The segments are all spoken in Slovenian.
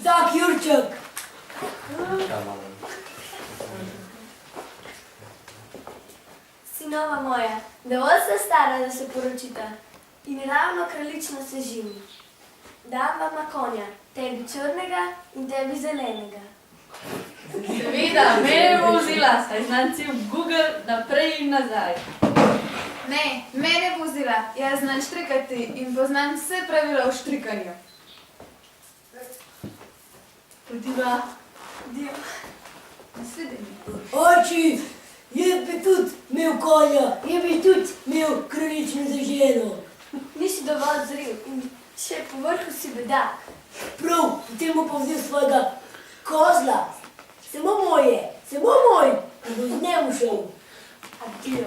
tak Jurček. Sinova moja, dovolj sta stara, da se poročita. In ravno kraljično se ženi. Dam vama konja, tebi črnega in tebi zelenega. Seveda, mene bo vzela, saj znam cel Google naprej in nazaj. Ne, mene bo vzela, jaz znam štrikati in poznam vse pravila o štrikanju. Podiva. Dio. Nasvidenje. Oči, jaz bi tudi imel konja, jaz bi tudi imel kraljično za ženo. Nisi dovolj zrel in še po vrhu si bedak. Prav, potem bo pa vzel svojega kozla. Samo moj, in bo z njemu šel. Adio.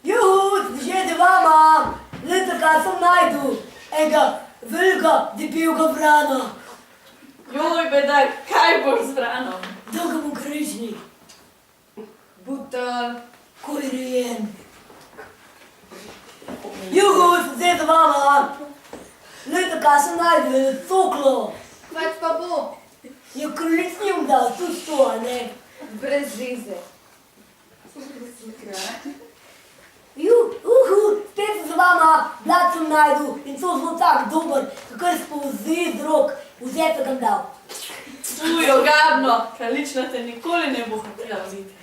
Juhu, že da vama, leta kaj sem najdu, enega velikega debelega vrana. Joj, bedak, kaj boš z vranom? Dolgo bom kraljični, Butel. kolirejen. Juhu, zdaj da vama, leta kaj sem najdu, eno coklo. Pač pa bo. Je kraljični jim dal, tudi to, a ne? Brez veze. Spet sem z vama, blat sem najdu in to zelo tak dober, kakor spolzi z rok, vzeti ga dal. Uj, ogabno, kraljična te nikoli ne bo hotela vzeti.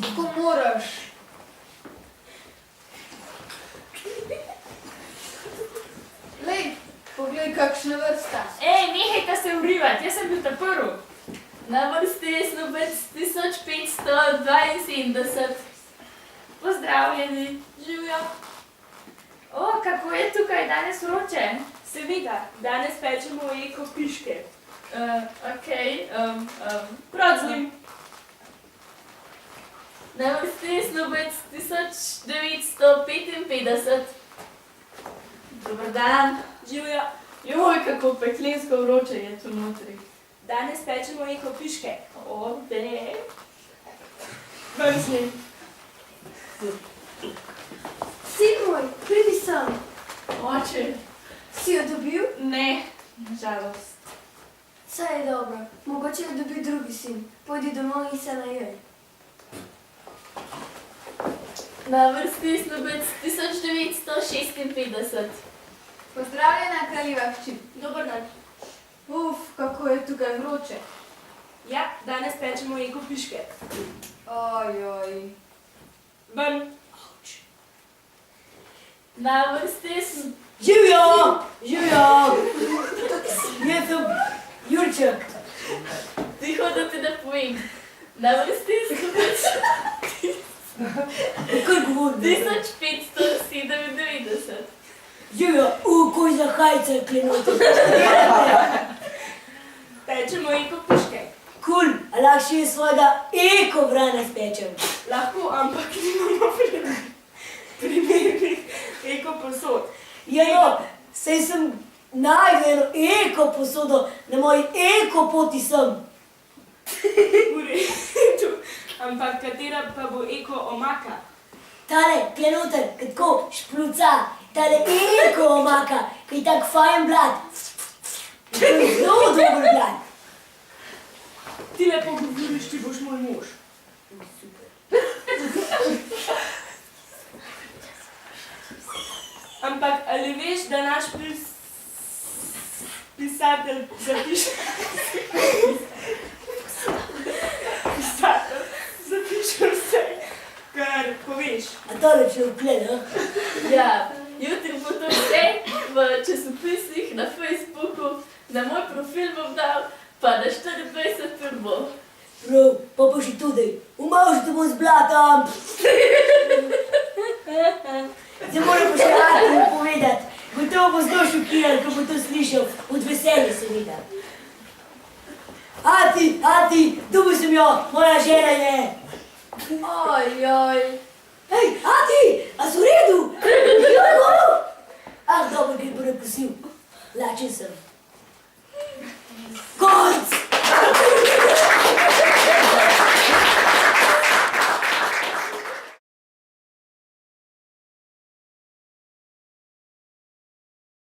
Kako moraš? Lej, poglej, kakšna vrsta. Ej, nehajte se urivati, jaz sem bil ta prvi. Na vrsti je snubec 1572. Pozdravljeni, živijo. O, kako je tukaj danes vroče? Seveda, danes pečemo eko piške. Okej, prav z njim. Na vrsti je snubec 1955. Dobar dan. Živijo, Joj, kako peklensko vroče je tu notri. danes pečemo eko piške. O, de. Ven z njim. Sin moj, pridi sem. Oče, Si jo dobil? ne, nažalost. Vse je dobro. Mogoče jo dobi drugi sin. Pojdi domov in se najej. Na vrsti je snubec 1956. Pozdravljena, kraljiva hči. Dober dan. Uf, kako je tukaj vroče. Ja, danes pečemo eko piške. Ojoj. Ven. Na vrsti je Živijo! Jaz sem Jurček. Tiho, da ti ne povem. Na vrsti je snubec Kar govorim? 1597. Živijo, koj za hajce klenoti. Pečemo eko piške. Kul, a lahko še svojega eko vrana spečem. Lahko, ampak nimamo primernih eko posod. Ja, saj sem najdel eno eko posodo na moji eko poti sem. V redu. Ampak katera pa bo eko omaka? Tale klenoter, ki tako špluca, tale eko omaka, ki je tak fajn blat. To je zelo dober blat. Ti lepo govoriš, ti boš moj mož. Ampak ali veš, da naš pisatelj zapiše vse, kar poveš. A tole če vklene, Ja, jutri bo to vse v časopisih, na Facebooku, na moj profil bom dal, pa na 24 bo. Prav, pa še tudi, umal te bom z blatom. Zdaj moram pa še Ati povedati, gotovo bo zelo šokiran, ko bo to slišal, od veselja seveda. Ati, dobil sem jo, moja žena je. Ojoj. Hej, Ati, a si v redu? Ah, dobro, ker bo rekosil. Lačen sem. Ko